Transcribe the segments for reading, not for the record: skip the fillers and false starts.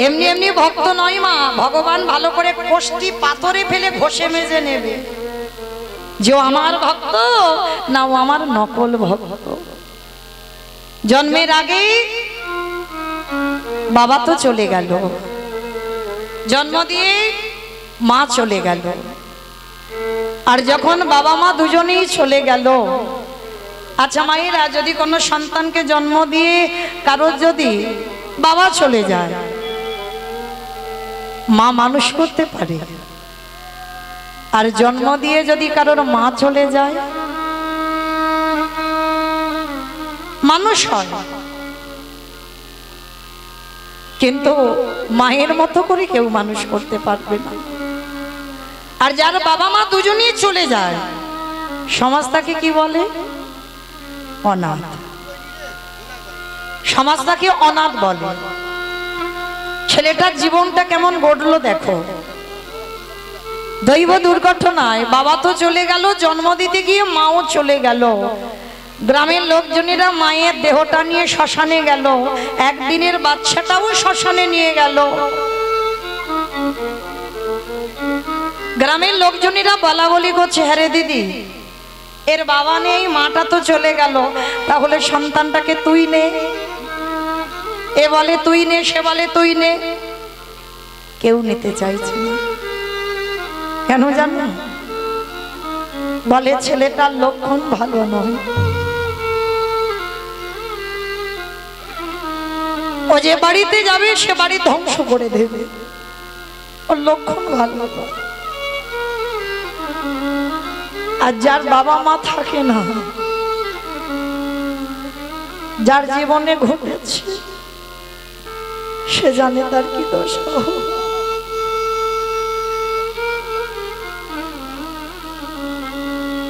এমনি এমনি ভক্ত নয় মা, ভগবান ভালো করে কোষ্ঠী পাথরে ফেলে ঘষে মেজে নেবে যে আমার ভক্ত না ও আমার নকল ভক্ত। জন্মের আগে বাবা তো চলে গেল, জন্ম দিয়ে মা চলে গেল, আর যখন বাবা মা দুজনেই চলে গেল, আচ্ছা মায়েরা যদি কোনো সন্তানকে জন্ম দিয়ে কারোর যদি বাবা চলে যায়, মা মানুষ করতে পারে? আর জন্ম দিয়ে যদি কারোর মা চলে যায় মানুষ হয়, কিন্তু মায়ের মতো করে কেউ মানুষ করতে পারবে না। আর যার বাবা মা দুজনেই চলে যায় সমাজ তাকে কি বলে? অনাথ। সমাজ তাকে অনাথ বলে। ছেলেটার জীবনটা কেমন গড়লো দেখো, দৈব দুর্ঘটনায় বাবা তো চলে গেল, জন্ম দিতে গিয়ে মাও চলে গেল। গ্রামের লোকজনেরা মায়ের দেহটা নিয়ে শ্মশানে গেল, একদিনের বাচ্চাটাও শ্মশানে নিয়ে গেল। গ্রামের লোকজনেরা বলা বলি করছে, হ্যাঁ রে দিদি, এর বাবা নেই, মাটা তো চলে গেল, তাহলে সন্তানটাকে তুই নে। এ বলে তুই নে, সে বলে তুই নে। কেউ নিতে চাইছে না। কেন জানো? বলে ছেলেটার লক্ষণ ভালো নয়, ও যে বাড়িতে যাবে সে বাড়ি ধ্বংস করে দেবে, ওর লক্ষণ ভালো নয়। আর যার বাবা মা থাকে না, যার জীবনে ঘটেছে সে জানে তার কি দোষ।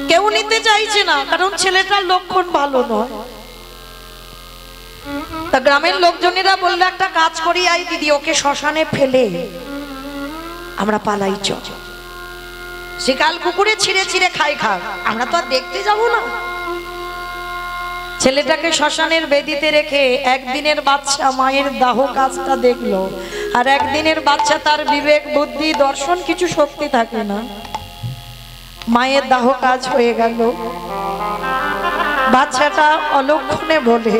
কেউ নিতে চাইছে না, কারণ ছেলেটার লক্ষণ ভালো নয়। তা গ্রামের লোকজনেরা বললো, একটা কাজ করি আই দিদি, ওকে শ্মশানে ফেলে আমরা পালাই, চ শিকাল কুকুরে ছিঁড়ে ছিঁড়ে খাই খাক, আমরা তো আর দেখতে যাব না। ছেলেটাকে শ্মশানের বেদিতে রেখে একদিনের বাচ্চা মায়ের দাহ কাজটা দেখলো, আর একদিনের বাচ্চা তার বিবেক বুদ্ধি দর্শন কিছু শক্তি থাকে না। মায়ের দাহ কাজ হয়ে গেল, বাচ্চাটা অলক্ষণে বলে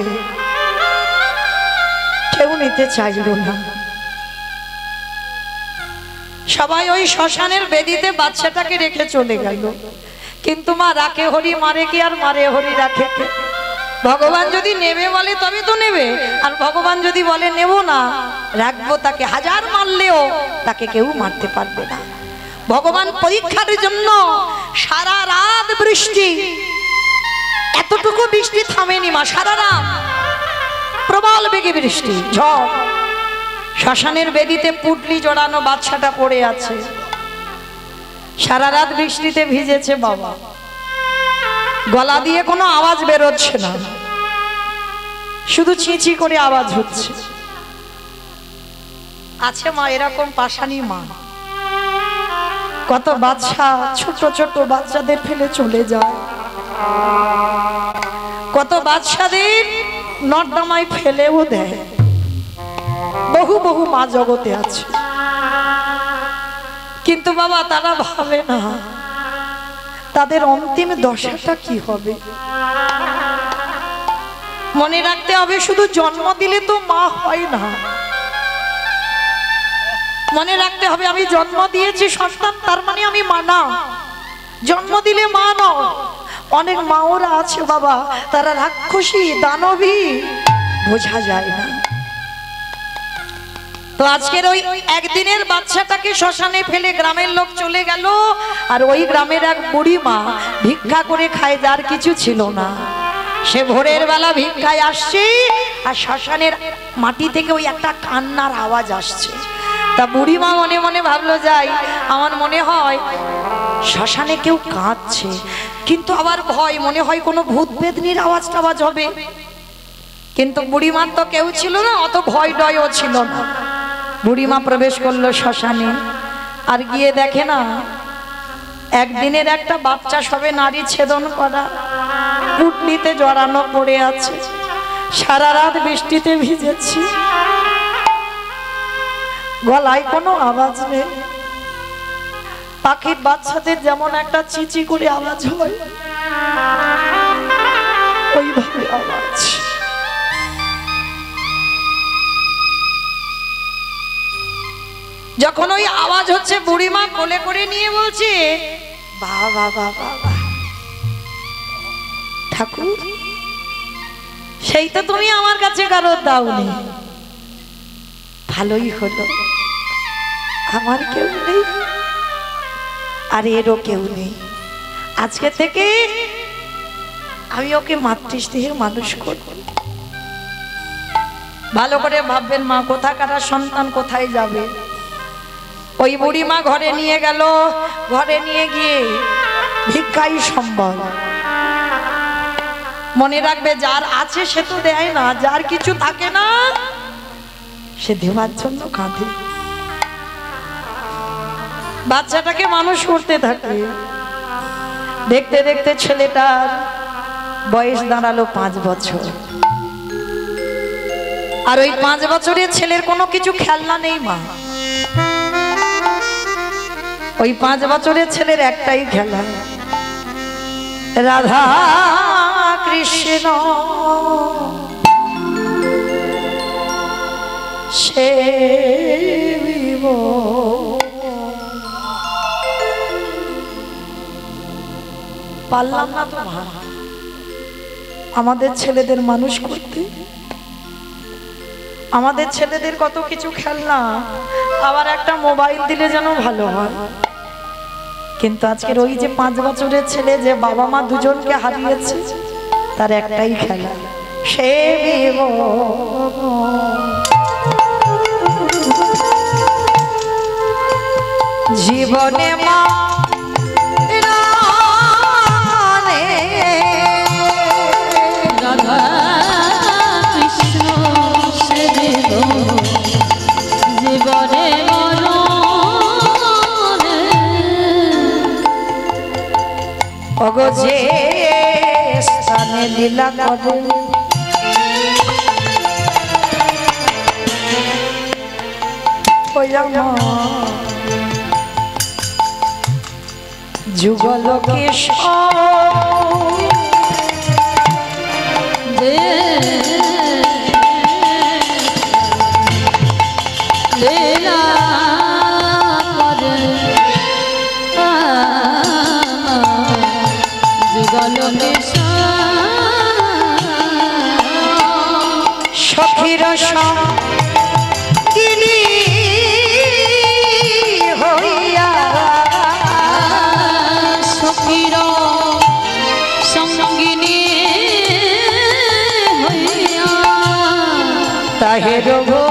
কেউ নিতে চাইল না। সবাই ওই শ্মশানের বেদিতে বাচ্চাটাকে রেখে চলে গেল, কিন্তু মা রাখে হরি মারে কি, আর মারে হরি রাখে কে? ভগবান যদি নেবে বলে তবে তো নেবে, আর ভগবান যদি বলে নেব না, রাখবো, তাকে হাজার মারলেও তাকে কেউ মারতে পারবে না। ভগবান পরীক্ষার জন্য সারা রাত বৃষ্টি, এতটুকু বৃষ্টি থামেনি মা, সারা রাত প্রবল বেগে বৃষ্টি, ঝড়। শ্মশানের বেদিতে পুটলি জড়ানো বাচ্চাটা পড়ে আছে, সারা রাত বৃষ্টিতে ভিজেছে বাবা, গলা দিয়ে কোনো আওয়াজ বেরোচ্ছে না, শুধু ছিঁচি করে আওয়াজ হচ্ছে। আছে মা এরকম পাশানি মা, কত বাচ্চা ছোট ছোট বাচ্চাদের ফেলে চলে যায়, কত বাচ্চাদের নর্দমায় ফেলেও দেয়। বহু বহু মা জগতে আছে, কিন্তু বাবা তারা ভাবে না তাদের অন্তিম দশাটা কি হবে। মনে রাখতে হবে, শুধু জন্ম দিলে তো মা হয় না। মনে রাখতে হবে, আমি জন্ম দিয়েছি সন্তান, তার মানে আমি মা না। জন্ম দিলে মা নয়। অনেক মাওরা আছে বাবা, তারা রাক্ষসী দানবী, বোঝা যায় না। তো আজকের ওই একদিনের বাচ্চাটাকে শ্মশানে ফেলে গ্রামের লোক চলে গেল, আর ওই গ্রামের এক বুড়ি মা ভিক্ষা করে খায়, যার কিছু ছিল না। সে ভোরের বেলা ভিক্ষায় আসছে, আর শ্মশানের মাটি থেকে ওই একটা কান্নার আওয়াজ আসছে। তা বুড়ি মা মনে মনে ভাবলো, যাই, আমার মনে হয় শ্মশানে কেউ কাঁদছে, কিন্তু আবার ভয়, মনে হয় কোনো ভূত বেদনির আওয়াজ টাওয়াজ হবে। কিন্তু বুড়িমার তো কেউ ছিল না, অত ভয় ডয়ও ছিল না। বুড়িমা প্রবেশ করলো শ্মশানে, আর গিয়ে দেখে না একদিনের একটা বাচ্চা সবে নারী ছেদন করা, পুটলিতে জড়ানো পড়ে আছে, সারা রাত বৃষ্টিতে ভিজেছি। গলায় কোনো আওয়াজ নেই। পাখির বাচ্চাদের যেমন একটা চিচি করে আওয়াজ হয়, ওইভাবে আওয়াজ। যখন ওই আওয়াজ হচ্ছে, বুড়িমা কোলে করে নিয়ে বলছে, বাবা বাবা ঠাকুর, সেই তো তুমি আমার কাছে কারো দাওনি, ভালোই হলো, আমার কেউ নেই আর এরও কেউ নেই। আজকে থেকে আমি ওকে মাতৃস্নেহে মানুষ করব। ভালো করে ভাববেন মা, কোথাকার সন্তান কোথায় যাবে। ওই বুড়ি মা ঘরে নিয়ে গেল, ঘরে নিয়ে গিয়ে ভিক্ষাই সম্বল। মনে রাখবে, যার আছে সে তো দেয় না, যার কিছু থাকে না সে দেওয়ার জন্য কাঁদে। বাচ্চাটাকে মানুষ করতে থাকে, দেখতে দেখতে ছেলেটার বয়স দাঁড়ালো 5 বছর। আর ওই 5 বছরের ছেলের কোনো কিছু খেলনা নেই মা। ওই 5 বছরের ছেলের একটাই খেলা, রাধা কৃষ্ণ সে পারলাম না তো মা আমাদের ছেলেদের মানুষ করতে। আমাদের ছেলেদের কত কিছু খেলনা, আবার একটা মোবাইল দিলে যেন ভালো হয়। কিন্তু আজকের ওই যে 5 বছরের ছেলে, যে বাবা মা দুজনকে হারিয়েছে, তার একটাই খেলা, সে জীবনে মা রাধা কৃষ্ণ সে জীবনে অগজে স্থানে লীলা করে যুগল লীলা সখীর সঙ্গিনী হইয়া, সখীর সঙ্গিনী হইয়া তাহের গো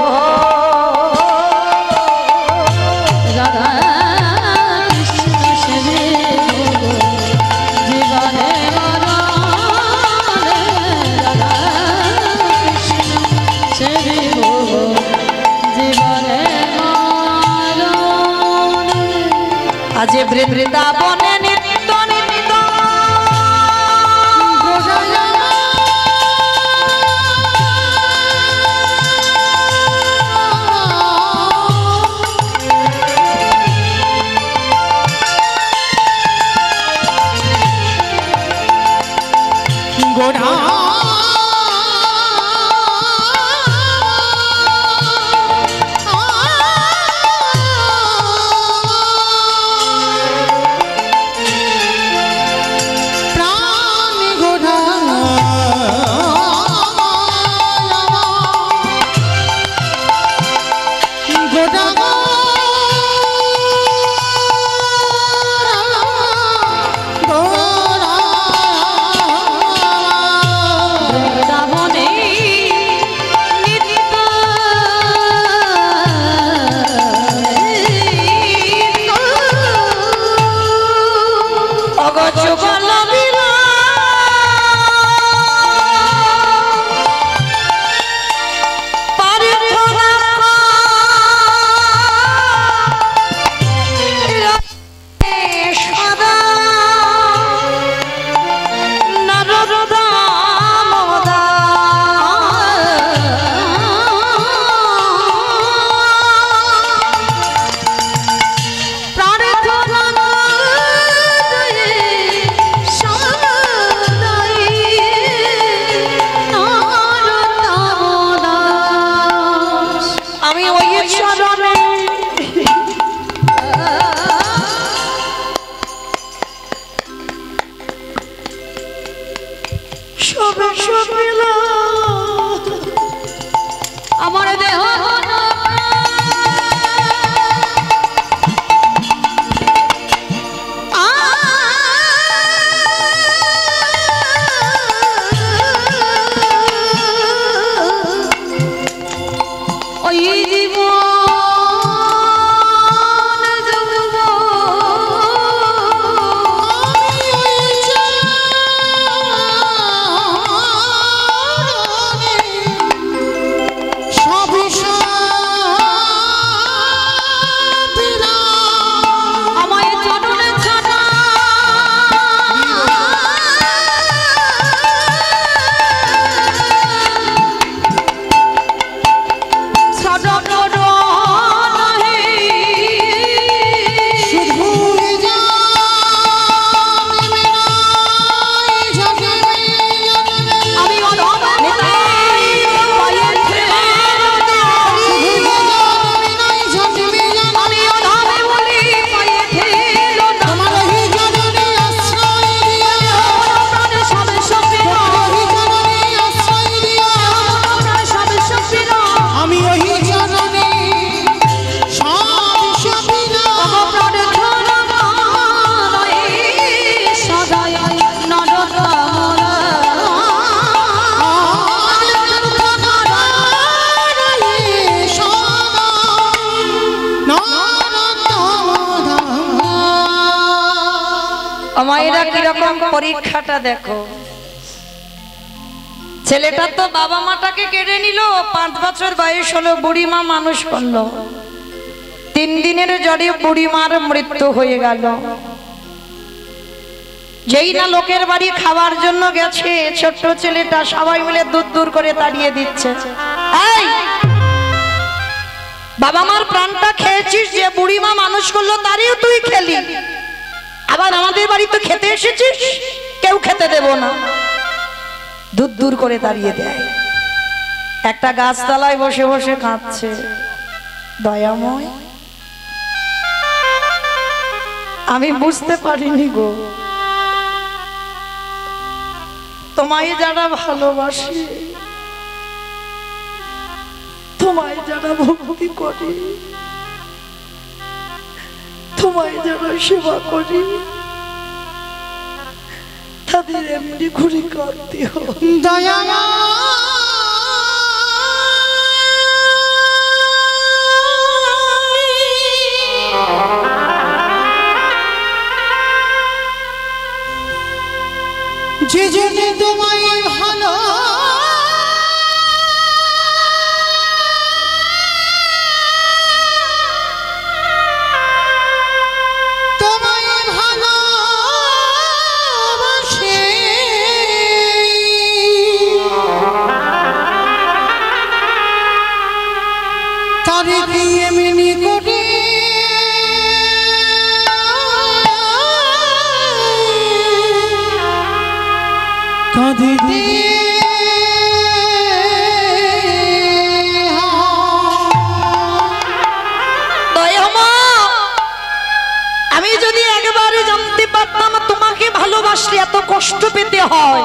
আজ বৃন্দাবনে নিত্য নিত্য গোড়া ওই চরণে সবে সবেলা আমার দেহ মায়েরা কিরকম পরীক্ষাটা দেখো। ছেলেটা তো বাবা মাটাকে কেড়ে নিল, 5 বছর বয়স হলো, বুড়ি মা মানুষ করলো। 3 দিনের জ্বরে বুড়ি মার মৃত্যু হয়ে গেল। যেই না লোকের বাড়ি খাওয়ার জন্য গেছে, ছোট্ট ছেলেটা সবাই মিলে দূর দূর করে তাড়িয়ে দিচ্ছে। এই বাবা মার প্রাণটা খেয়েছিস, যে বুড়ি মা মানুষ করলো তারই তুই খেলি, আবার আমাদের বাড়ি তো খেতে এসেছিস, কেউ খেতে দেব না। দূর দূর করে তাড়িয়ে দেয়। একটা গাছতলায় বসে বসে কাঁদছে। দয়াময়, আমি বুঝতে পারিনি গো, তোমায় যারা ভালোবাসে, তোমায় যারা ভক্তি করে, তোমায় যারা সেবা করি, তাদের এমনি ঘুরে কাঁদতে হয়। দয়া যে জন্য তোমায় ভালো ভালোবাসলে এত কষ্ট পেতে হয়।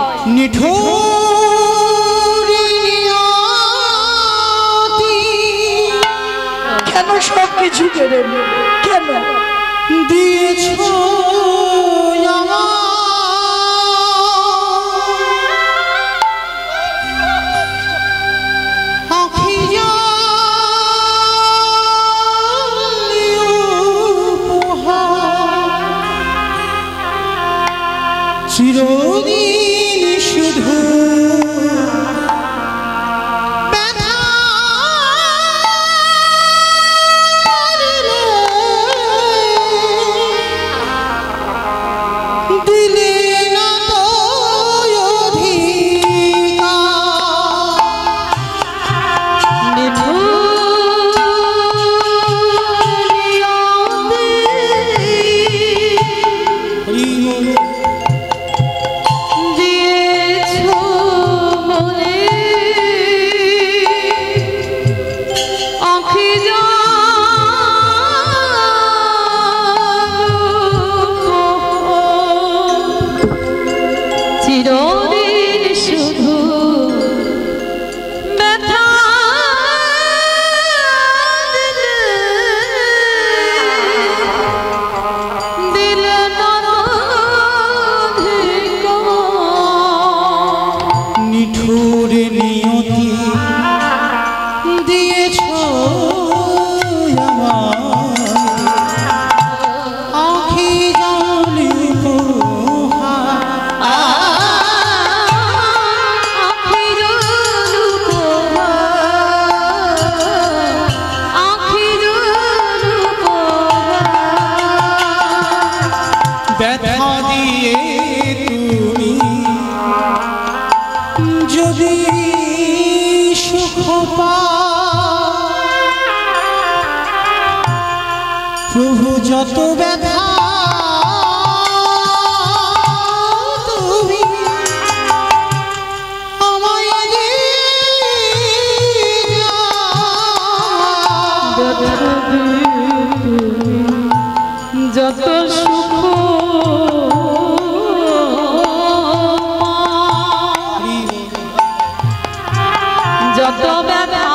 কেন সব কিছু কেড়ে কেন দিয়েছ চিরদিন শুধু ব্যথা চিরদিন শুধু ব্যথা দিলে নিঠুর নিয়তি দিয়েছ আখি জানি ব্যথা দিয়ে তুমি যদি সুখ পাও প্রভু যত ব্যথা তুমি আমায় যত সুখ যত ব্যথা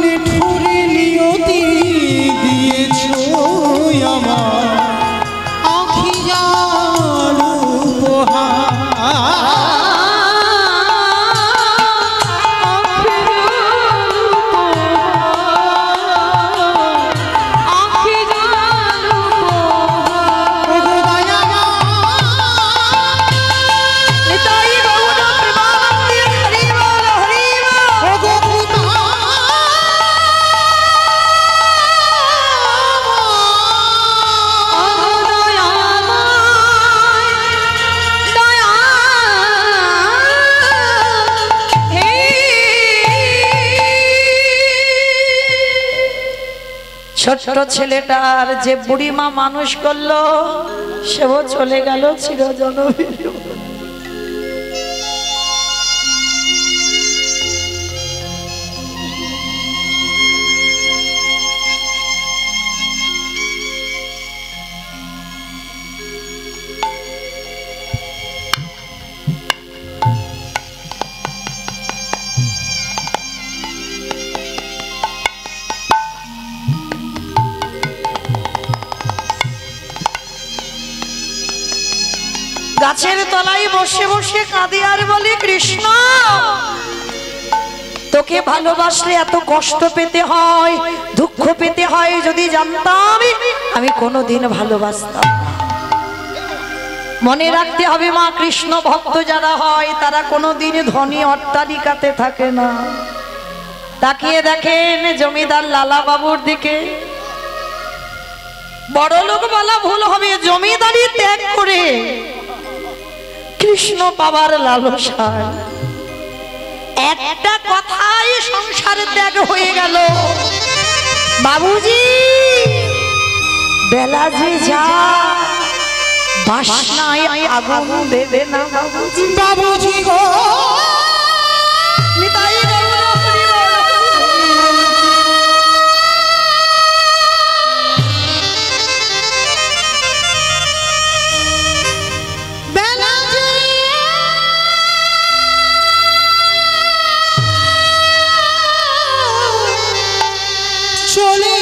নিঠুর নিয়তি দিয়েছ আমার আখি জাল উপহার ছোট্ট ছেলেটার যে বুড়িমা মানুষ করলো সেও চলে গেল চিরজনবী। গাছের তলায় বসে বসে কাঁদি আর বলি, কৃষ্ণ তোকে ভালোবাসলে এত কষ্ট পেতে হয়, দুঃখ পেতে হয়, যদি জানতাম আমি কোনোদিন ভালোবাসতাম। মনে রাখতে হবে মা, কৃষ্ণ ভক্ত যারা হয় তারা কোনোদিন ধনী অট্টালিকাতে থাকে না। তাকিয়ে দেখেন জমিদার লালা বাবুর দিকে। বড় লোক বলা ভুল হবে, জমিদারি ত্যাগ করে কৃষ্ণ পাবার লালসায় একটা কথাই সংসার ত্যাগ হয়ে গেল। বাবুজি বেলা যে যা বাসনায় আগুন দেবে না বাবুজি। বাবুজি গো নিতাই চলে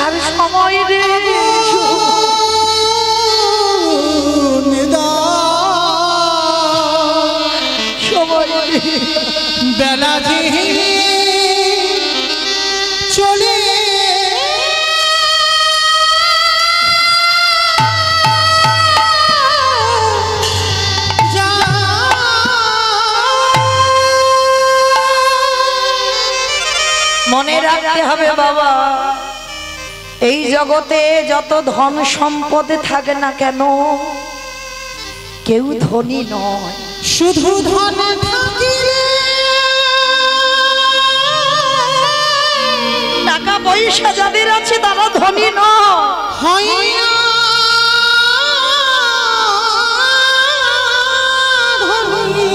আর সময় রে সময় বেলা যে চলে মনে রাখতে হবে বাবা, এই জগতে যত ধন সম্পদ থাকে না কেন কেউ ধনী নয়, শুধু ধন থাকিলে টাকা পয়সা যাদের আছে তারা ধনী নয়। হয় না ধনী।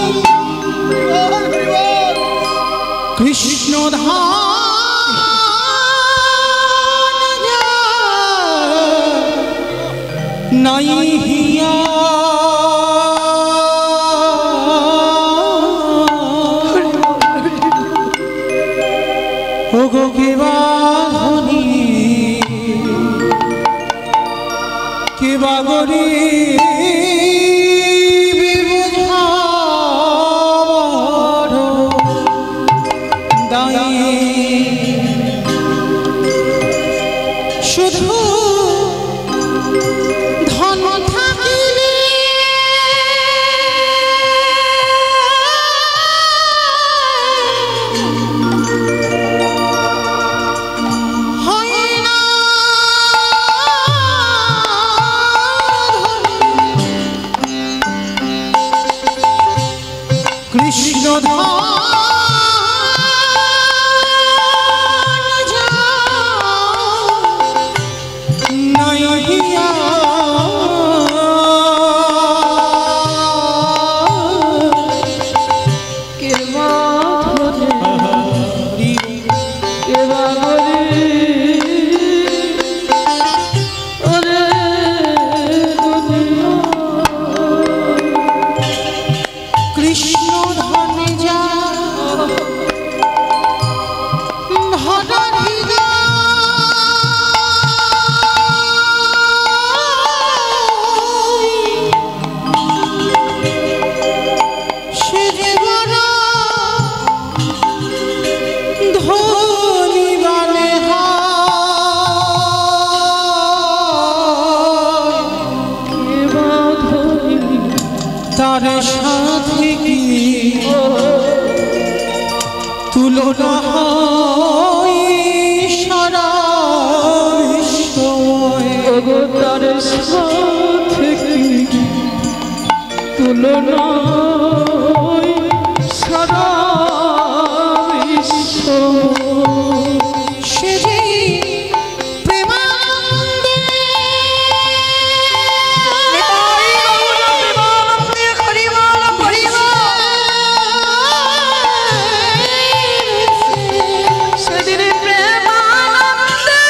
কৃষ্ণ ধান নাই হিয়া ওগো কেবা ধনী কেবা গরিব বুঝাবার দায়ী শুধু ধন থাকিলে কৃষ্ণ নাই হিয়া কৃষ্ণ ধনে যা ধরারি যা সে যে বড় ধনী বলে তার সাথে কি তুলনা হয় সারা বিশ্বময় তার সাথে কি তুলনা সারা বিশ্ব সে যে প্রেমানন্দে সেদিন প্রেমানন্দে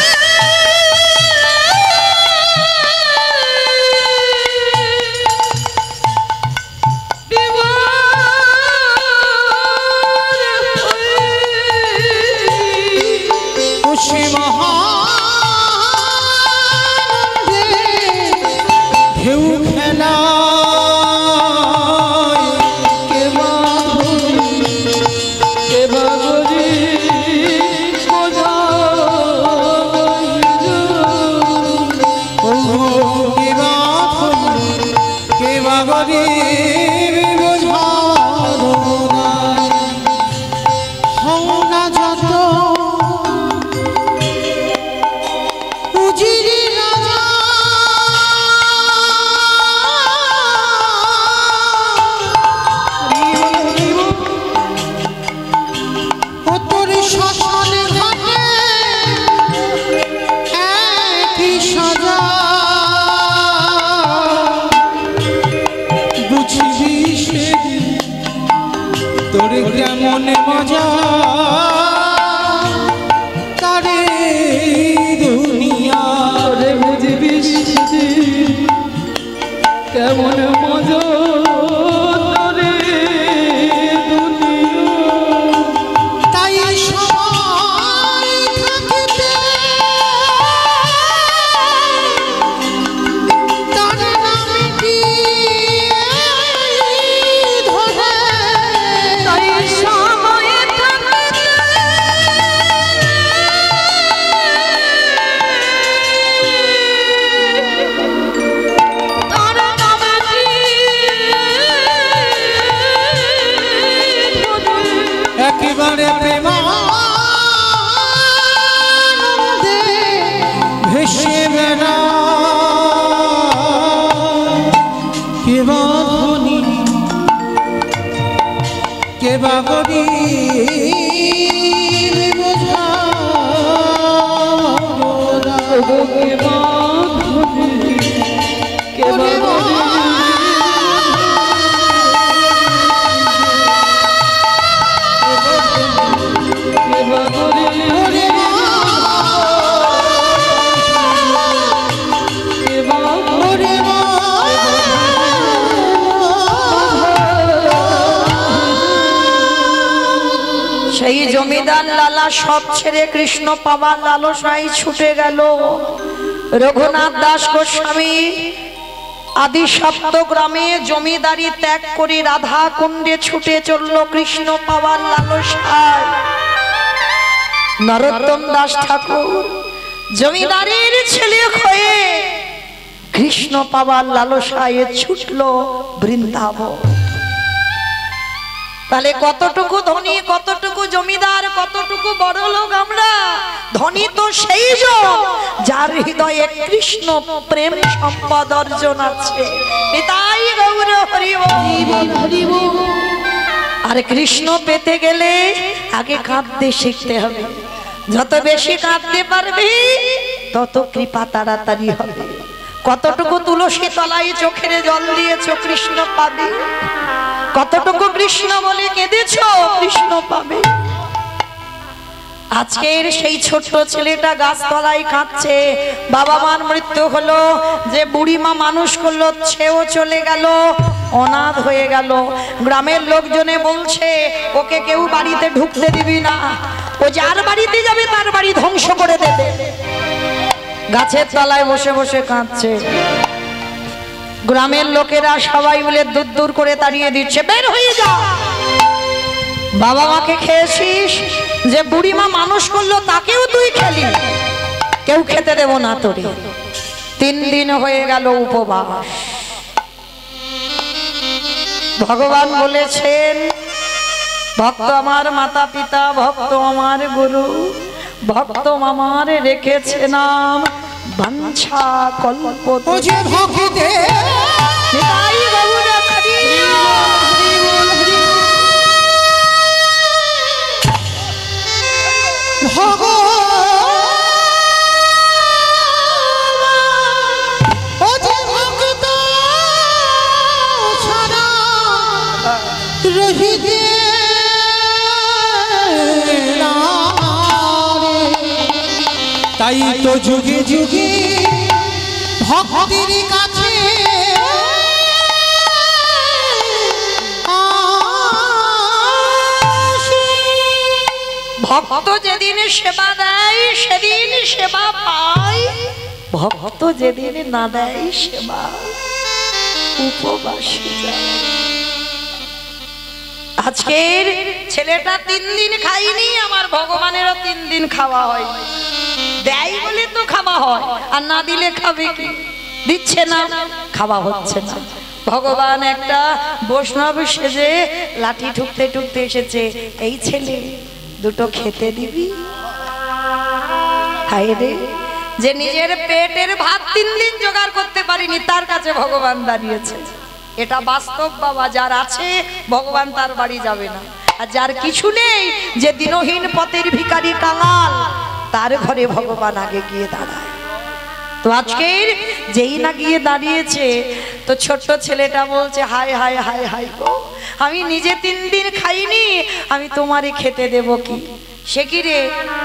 সে মহানন্দে ঢেউ খেলা তোর কেমন মজা তারে দুনিয়া রে বুঝবি কেমন মজা রে দুনিয়া তাই সময় থাকিতে তার নামে কি ধরে তাই সময়ে থাকতে তার নামে একেবারে প্রেমানন্দে ভেসে বেড়া কে বা ধনী কে বা গরিব বোঝা কে বা ধনী কে বা সেই জমিদার লালা সব ছেড়ে কৃষ্ণ পাবার লালসায় ছুটে গেল। রঘুনাথ দাস গোস্বামী আদি সপ্তগ্রামে জমিদারি ত্যাগ করে রাধা কুণ্ডে ছুটে চলল কৃষ্ণ পাবার লালসায়। নরোত্তম দাস ঠাকুর জমিদারের ছেলে হয়ে কৃষ্ণ পাবার লালসায় ছুটল বৃন্দাবন। তাহলে কতটুকু ধনী, কতটুকু জমিদার, কতটুকু বড় লোক আমরা? ধনী তো সেই জন যার হৃদয়ে কৃষ্ণ প্রেম সম্পদ অর্জন আছে। নিতাই গৌর হরি বল। আর কৃষ্ণ পেতে গেলে আগে কাঁদতে শিখতে হবে। যত বেশি কাঁদতে পারবি তত কৃপা তাড়াতাড়ি হবে। কতটুকু তুলসী তলায় চোখের জল দিয়েছো কৃষ্ণ পাবে, কতটুকু কৃষ্ণ বলে কেঁদেছো কৃষ্ণ পাবে। আজকের সেই ছোট্ট ছেলেটা গাছতলায় কাঁদছে, বাবা মার মৃত্যু হলো, যে বুড়িমা মানুষ করলো সেও চলে গেল, অনাথ হয়ে গেল। গ্রামের লোকজনে বলছে ওকে কেউ বাড়িতে ঢুকতে দিবি না, ও যার বাড়িতে যাবে তার বাড়ি ধ্বংস করে দেবে। গাছের তলায় বসে বসে কাঁদছে। গ্রামের লোকেরা সবাই মিলে দূর দূর করে তাড়িয়ে দিচ্ছে, বের হয়ে যা। বাবা মাকে খেয়েছিস, যে বুড়িমা মানুষ করলো তাকেও তুই খেলি, কেউ খেতে দেব না তোরে। 3 দিন হয়ে গেল উপবাস। ভগবান বলেছেন ভক্ত আমার মাতা পিতা, ভক্ত আমার গুরু, ভক্ত আমার রেখেছে নাম বাঞ্ছা কল্প। যে ভক্তে তাই তো যুগে যুগে ভক্তের কাছে ভক্ত যেদিন সেবা দেয় সেদিন সেবা পায়, ভক্ত যেদিন না দেয় সেবা উপবাসী যায়। আজকের ছেলেটা 3 দিন খাইনি, আমার ভগবানেরও 3 দিন খাওয়া হয়। দেয় বলে তো খাওয়া হয়, আর না দিলে খাবে কি? দিচ্ছে না, খাওয়া হচ্ছে না। ভগবান একটা বৈষ্ণব সেজে লাঠি ঠুকতে ঠুকতে এসেছে, এই ছেলে দুটো খেতে দিবি? হায় রে, যে নিজের পেটের ভাত 3 দিন জোগাড় করতে পারিনি তার কাছে ভগবান দাঁড়িয়েছে। এটা বাস্তব বাবা, যার আছে ভগবান তার বাড়ি যাবে না, আর যার কিছু নেই, যে দিনহীন পথের ভিখারি কাঙাল, তার ঘরে ভগবান আগে গিয়ে দাঁড়ায়। তো আজকের যেই না গিয়ে দাঁড়িয়েছে, তো ছোট্ট ছেলেটা বলছে হায় হায় হায় হায় গো, আমি নিজে 3 দিন খাইনি, আমি তোমারে খেতে দেব কি? সে কি রে,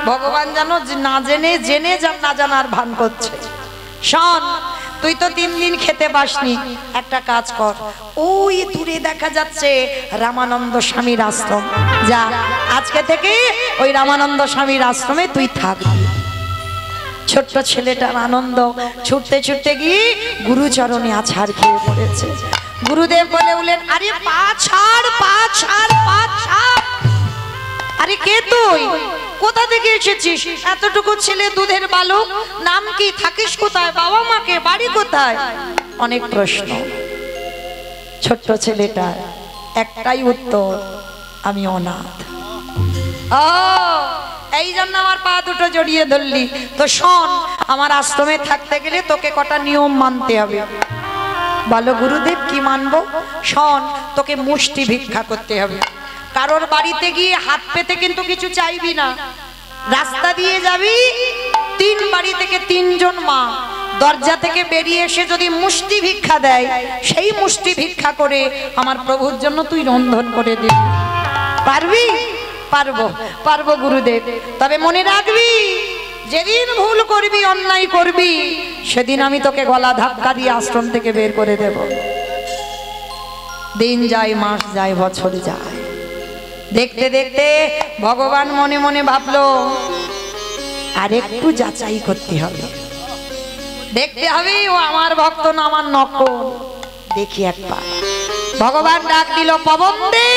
ভগবান জানো না জেনে জেনে না জানার ভান করছে। শোন, তুই তো 3 দিন খেতে পাসনি, একটা কাজ কর, ওই দূরে দেখা যাচ্ছে রামানন্দ স্বামীর আশ্রম, যা আজকে থেকে ওই রামানন্দ স্বামীর আশ্রমে তুই থাকবি। ছোট্ট ছেলেটার আনন্দ, ছুটতে ছুটতে গিয়ে গুরুচরণে আছাড় খেয়ে পড়েছে। গুরুদেব বলে বলেন, আরে পা ছাড়, পা ছাড়, পা ছাড়। আরে কে তুই? কোথা থেকে এসেছিস? এতটুকু ছেলে, দুধের বালক, নাম কি, থাকিস কোথায়, বাবা মাকে, বাড়ি কোথায়? অনেক প্রশ্ন। ছোট্ট ছেলেটা একটাই উত্তর, আমি অনাথ। ও, এই জন্য আমার পা দুটো জড়িয়ে ধরলি? তো শোন, আমার আশ্রমে থাকতে গেলে তোকে কটা নিয়ম মানতে হবে। বলো গুরুদেব কি মানবো? শোন, তোকে মুষ্টি ভিক্ষা করতে হবে। কারোর বাড়িতে গিয়ে হাত পেতে কিন্তু কিছু চাইবি না। রাস্তা দিয়ে যাবি, 3 বাড়ি থেকে 3 জন মা দরজা থেকে বেরিয়ে এসে যদি মুষ্টি ভিক্ষা দেয়, সেই মুষ্টি ভিক্ষা করে আমার প্রভুর জন্য তুই রন্ধন করে দিবি। পারবি? পারবো, পারবো গুরুদেব। তবে মনে রাখবি, যেদিন ভুল করবি, অন্যায় করবি, সেদিন আমি তোকে গলা ধাক্কা দিয়ে আশ্রম থেকে বের করে দেব। দিন যায়, মাস যায়, বছর যায়। দেখতে দেখতে ভগবান মনে মনে ভাবলো, আর একটু যাচাই করতে হবে, দেখতে হবে ও আমার ভক্ত না আমার নকল। দেখি একবার। ভগবান ডাক দিল, পবন দে,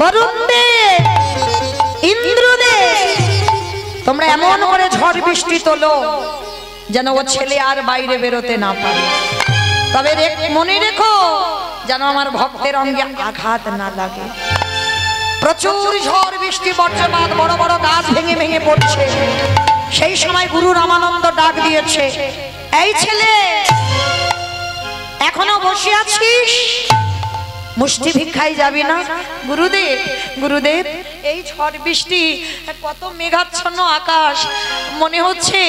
বরুণ দে, ইন্দ্র দে, তোমরা এমন করে ঝড় বৃষ্টি তোলো যেন ও ছেলে আর বাইরে বেরোতে না পারে। তবে মনে রেখো, যেন আমার ভক্তের অঙ্গে আঘাত না লাগে। প্রচুর ঝড় বৃষ্টি, বজ্রপাত, বড় বড় গাছ ভেঙে ভেঙে পড়ছে। সেই সময় গুরু রামানন্দ ডাক দিয়েছে, এই ছেলে, এখনো বসে আছিস? মুষ্টি ভিক্ষায় যাবি না? গুরুদেব, গুরুদেব, এই ঝড় বৃষ্টি, কত মেঘাচ্ছন্ন আকাশ, মনে হচ্ছে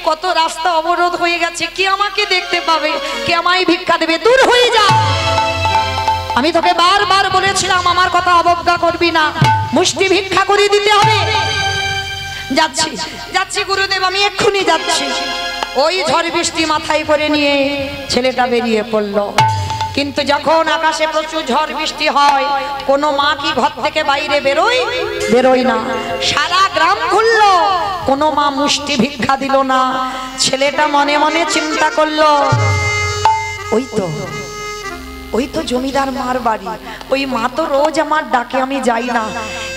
কত রাস্তা অবরোধ হয়ে গেছে, কে আমাকে দেখতে পাবে, কে আমায় ভিক্ষা দেবে? দূর হয়ে যা। আমি তোকে বারবার বলেছিলাম আমার কথা অবজ্ঞা করবি না, মুষ্টি ভিক্ষা করে দিতে হবে। যাচ্ছি, যাচ্ছি গুরুদেব, আমি এক্ষুনি যাচ্ছি। ওই ঝড় বৃষ্টি মাথায় করে নিয়ে ছেলেটা বেরিয়ে পড়ল। কিন্তু যখন আকাশে প্রচুর ঝড় বৃষ্টি হয়, কোনো মা কি ঘর থেকে বাইরে বেরোয় না। সারা গ্রাম ঘুরলো, কোনো মা মুষ্টি ভিক্ষা দিল না। ছেলেটা মনে মনে চিন্তা করলো, ওই তো জমিদার মার বাড়ি, ওই মা তো রোজ আমার ডাকে, আমি যাই না,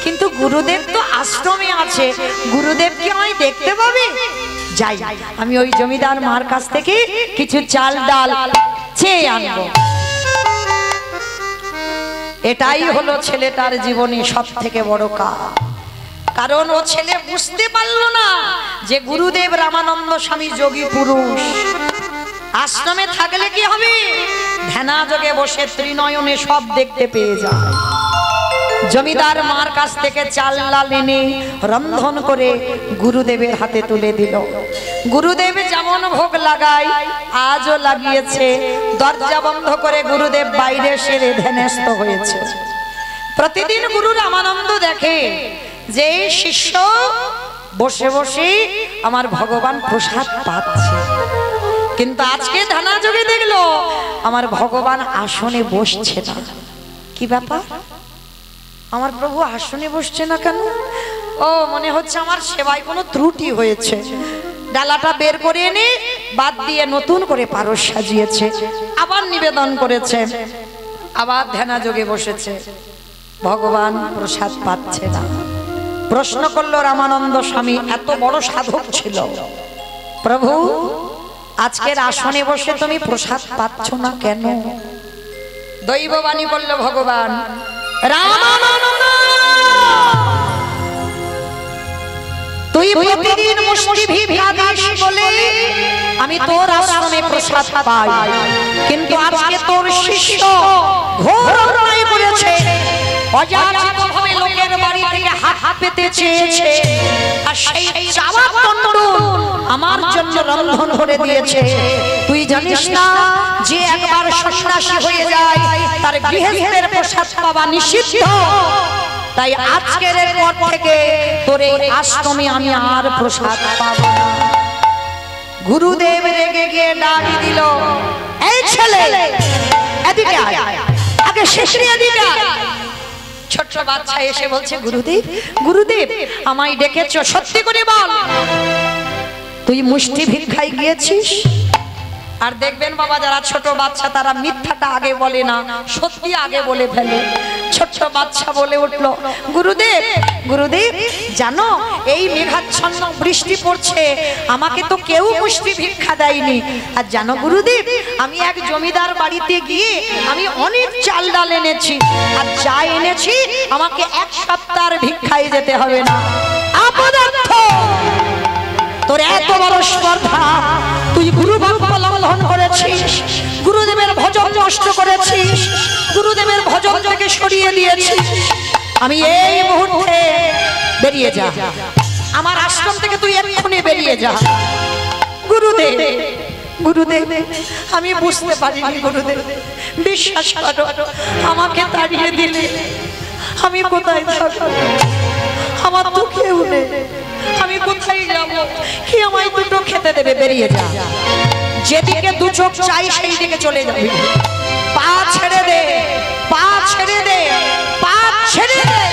কিন্তু গুরুদেব তো আশ্রমে আছে, গুরুদেব কি আমায় দেখতে পাবে? যাই, আমি ওই জমিদার মার কাছ থেকে কিছু চাল ডাল চেয়ে আনবো। এটাই হলো ছেলেটার জীবনে সব থেকে বড় কাজ। কারণ ও ছেলে বুঝতে পারলো না যে গুরুদেব রামানন্দ স্বামী যোগী পুরুষ। আশ্রমে থাকলে কি হবে? ধ্যানা যোগে বসে ত্রিনয়নে সব দেখতে পেয়ে যায়। জমিদার মার কাছ থেকে চাল ডাল এনে রন্ধন করে গুরুদেবের হাতে তুলে দিল। গুরুদেব যেমন ভোগ লাগায়, আজও লাগিয়েছে। দরজা বন্ধ করে গুরুদেব বাইরে সেরে ধ্যানস্থ হয়েছে। প্রতিদিন গুরু রামানন্দ দেখে যে শিষ্য বসে বসে আমার ভগবান প্রসাদ পাচ্ছে, কিন্তু আজকে ধ্যানা যোগে দেখলো আমার ভগবান আসনে বসছে না। কি ব্যাপার? আমার প্রভু আসনে বসছে না কেন? ও, মনে হচ্ছে আমার সেবায় কোনো ত্রুটি হয়েছে। ডালাটা বের করে এনে বাদ দিয়ে নতুন করে পারস সাজিয়েছে, আবার নিবেদন করেছে, আবার ধ্যানা যোগে বসেছে। ভগবান প্রসাদ পাচ্ছে না। প্রশ্ন করলো রামানন্দ স্বামী, এত বড় সাধক ছিল, প্রভু আজকের আসনে বসে তুমি প্রসাদ পাচ্ছ না কেন? দৈববাণী বলল ভগবান, রামানন্দ, তুই প্রতিদিন মুষ্টি ভিক্ষা দিস বলে আমি তোর আশ্রমে প্রসাদ পাই, কিন্তু আজকে তোর শিষ্য ঘোর অন্যায় করেছে। অযাচিতভাবে লোকের বাড়ি থেকে হাত পেতে চেয়েছে, আর সেই চাওয়া তন্ডুল আমার জন্য রন্ধন করে দিয়েছে। তুই জানিস না যে একবার সন্ন্যাসী হয়ে যায় তার গৃহস্থের প্রসাদ পাওয়া নিষিদ্ধ? তাই আজকের পর থেকে তোর এই আশ্রমে আমি আর প্রসাদ পাবো না। গুরুদেব রেগে গিয়ে ডাক দিল, এই ছেলে এদিকে আয়, আগে শেষে এদিকে আয়। ছোট্ট বাচ্চা এসে বলছে, গুরুদেব, গুরুদেব আমায় ডেকেছো, সত্যি করে বল তুই মুষ্টি ভিক্ষায় গিয়েছিস? আর দেখবেন বাবা, যারা ছোট বাচ্চা তারা মিথ্যাটা আগে বলে না, সত্যি আগে বলে ফেলে। ছোট্ট বাচ্চা বলে উঠলো, গুরুদেব, গুরুদেব জানো এই মেঘাচ্ছন্ন বৃষ্টি পড়ছে, আমাকে তো কেউ মুষ্টি ভিক্ষা দেয়নি। আর জানো গুরুদেব, আমি এক জমিদার বাড়িতে গিয়ে আমি অনেক চাল ডাল এনেছি, আর যা এনেছি আমাকে 1 সপ্তাহের ভিক্ষায় যেতে হবে না। অপদার্থ, তোর এত বড় স্পর্ধা, তুই গুরু বাক্য লঙ্ঘন লঙ্ঘন করেছিস, গুরুদেবের ভজন নষ্ট করেছিস, গুরুদেবের ভজন থেকে সরিয়ে দিয়েছিস। আমি এই মুহূর্তে বেরিয়ে যা, আমার আশ্রম থেকে তুই এক্ষুনি বেরিয়ে যা। গুরুদেব, গুরুদেব, আমি বুঝতে পারিনি গুরুদেব, বিশ্বাস করো, আমাকে তাড়িয়ে দিলে আমি কোথায় থাকবো? আমার তো কেউ নেই, আমি কোথায় যাব? কি আমায় দুটো খেতে দেবে? বেরিয়ে যা, যেদিকে দু চোখ চাই সেই দিকে চলে যাবে। পা ছেড়ে দে, পা ছেড়ে দে, পা ছেড়ে দে।